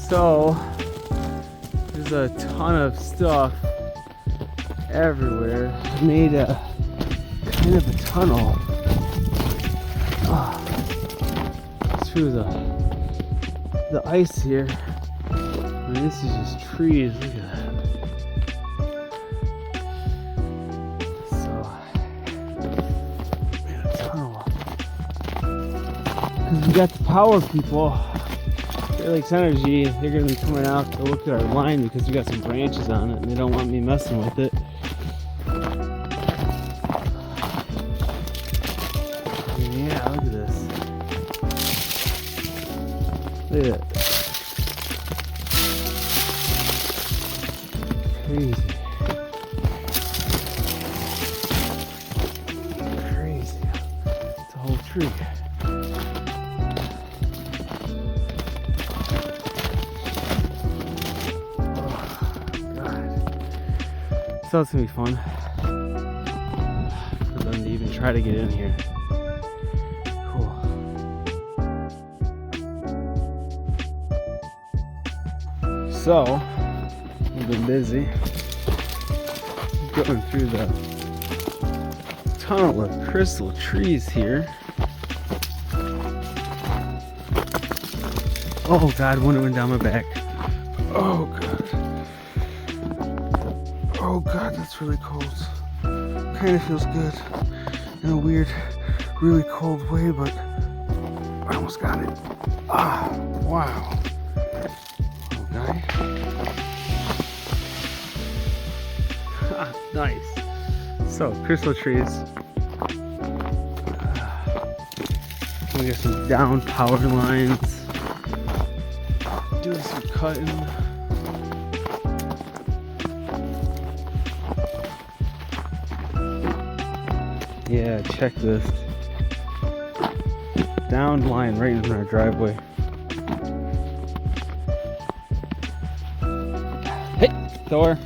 So there's a ton of stuff everywhere. I made a kind of a tunnel through the ice here. I mean, this is just trees. Look at that. So made a tunnel because we got the power people. Lakes Energy, they're going to be coming out to look at our line because we got some branches on it and they don't want me messing with it. Yeah, look at this. Look at it. Crazy. Crazy. It's a whole tree. So it's gonna be fun for them to even try to get in here. Cool. So we've been busy going through the tunnel of crystal trees here. Oh God, one went down my back. Oh God. Oh God, that's really cold. Kind of feels good in a weird, really cold way, but I almost got it. Ah, wow. Okay. Nice. So, crystal trees. We got some down power lines. Doing some cutting. Yeah, check this. Downed line right in our driveway. Hey, Thor.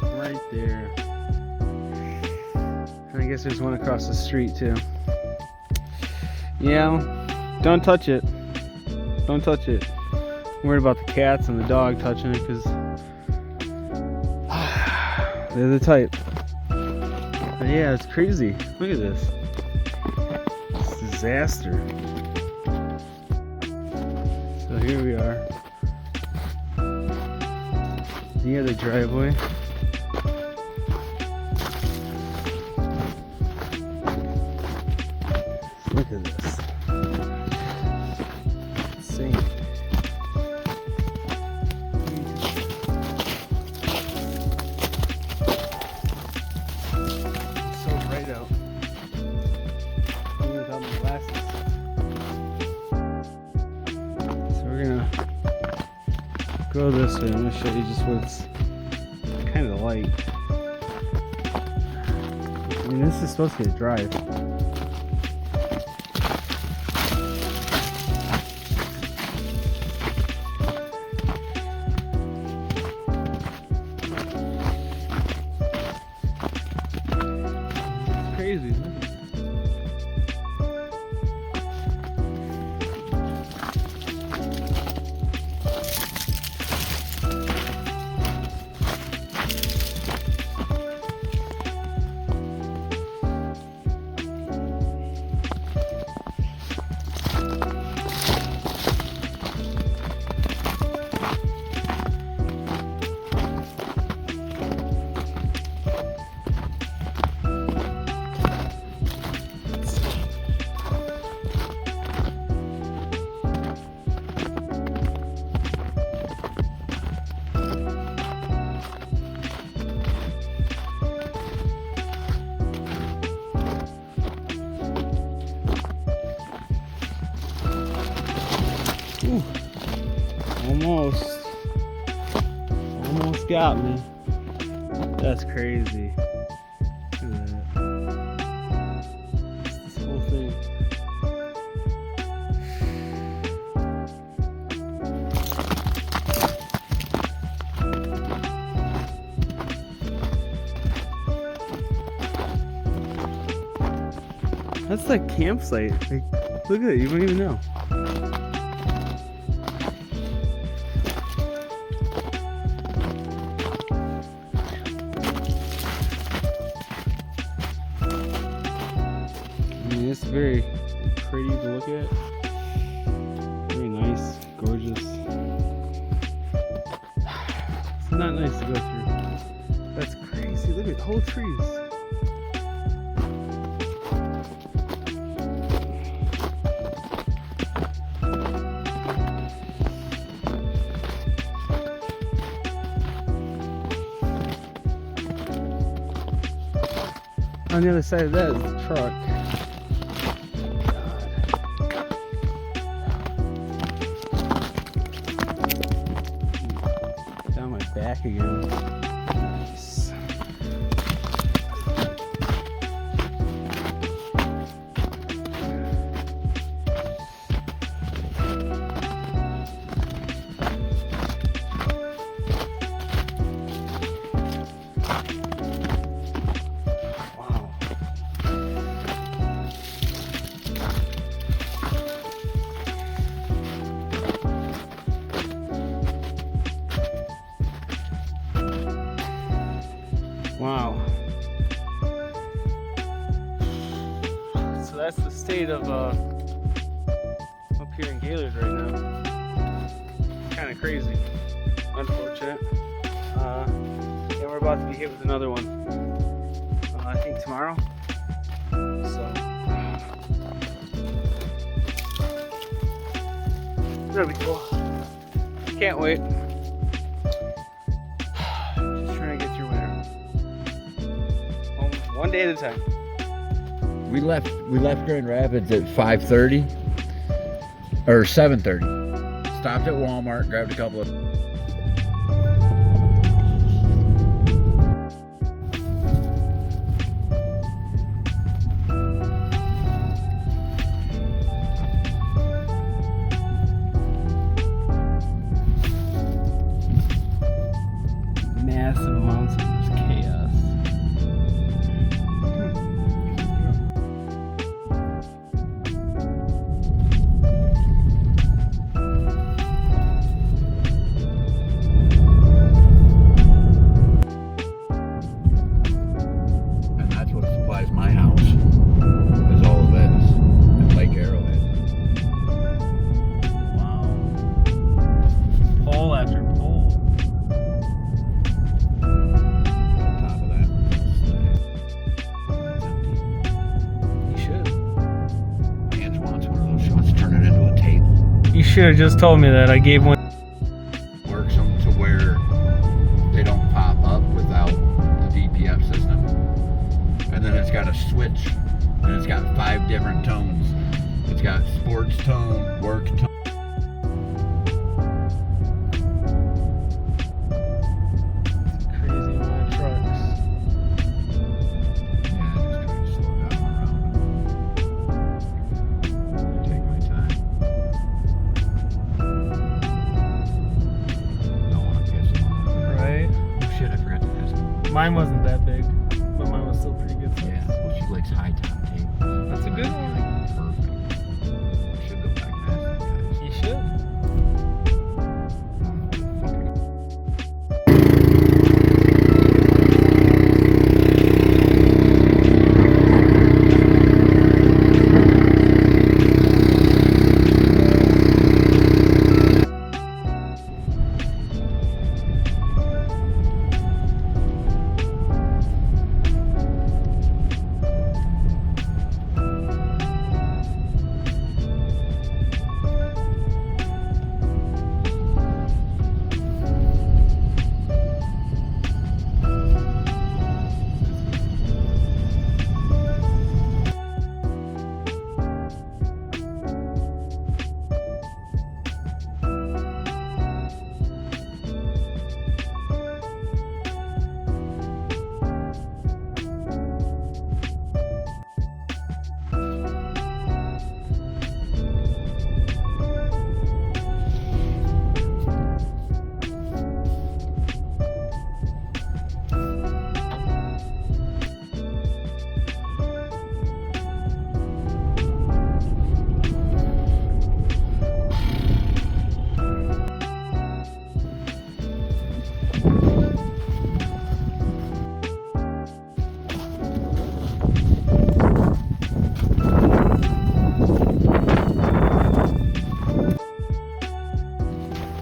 Right there. And I guess there's one across the street too. Yeah, don't touch it. Don't touch it. I'm worried about the cats and the dog touching it because they're the type. But yeah, it's crazy. Look at this. It's a disaster. So here we are. The other driveway. Look at this. Insane. Out. Even without my glasses. So we're gonna go this way. I'm gonna show you just what it's kind of like. I mean, this is supposed to be a drive. Crazy, isn't it? Ooh, almost got me. That's crazy. Look at that. This whole thing. That's that campsite. Like, look at it, you don't even know. very pretty to look at. Very nice, gorgeous. It's not nice to go through. That's crazy. Look at whole trees. On the other side of that is the truck. God. Down my back again. Nice. Wow. So that's the state of up here in Gaylord right now. Kind of crazy. Unfortunate. And we're about to be hit with another one. I think tomorrow. So that'll be cool. Can't wait. One day at a time. We left Grand Rapids at 5:30 or 7:30. Stopped at Walmart, grabbed a couple of massive amounts of just chaos. my house is all of this and Lake Arrowhead. Wow. Pole after pole. On top of that, it's empty. You should. Ange wants one of those. She wants to turn it into a table. You should have just told me that. I gave one. Works them to where they don't pop up without the DPF system. And then it's got a switch, and it's got 5 different tones. It's got sports tone, work tone. It's a crazy amount of trucks. Yeah, I just try to slow down around them. Take my time. Don't want to piss them off. Right? Oh shit, I forgot to ask them. Mine wasn't that big, but mine was still pretty good size. Yeah, well, she likes high top tables. That's a good one. Perfect. I should go back and ask them guys. You should.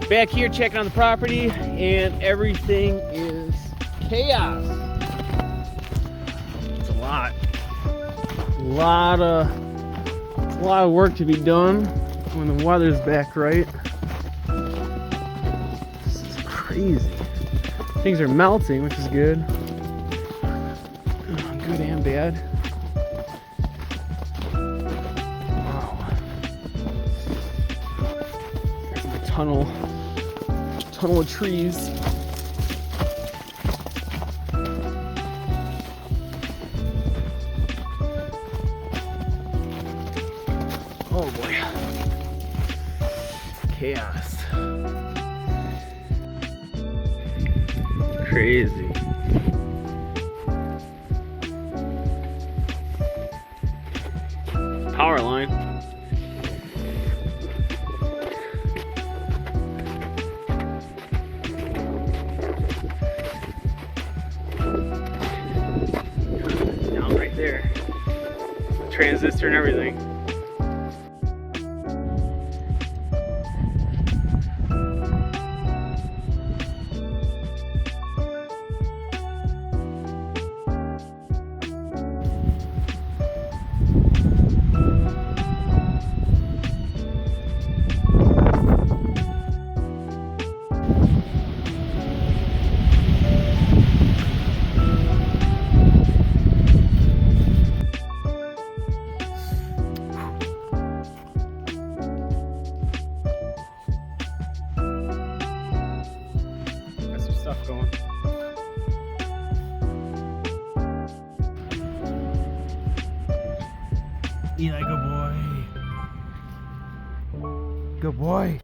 Back here checking on the property, and everything is chaos. It's a lot of work to be done when the weather's back right. This is crazy. Things are melting, which is good. Good and bad. Wow. There's a tunnel of trees. Oh boy. Chaos. Crazy. Power line. Down right there. Transistor and everything. Stuff going. Eli, good boy. Good boy.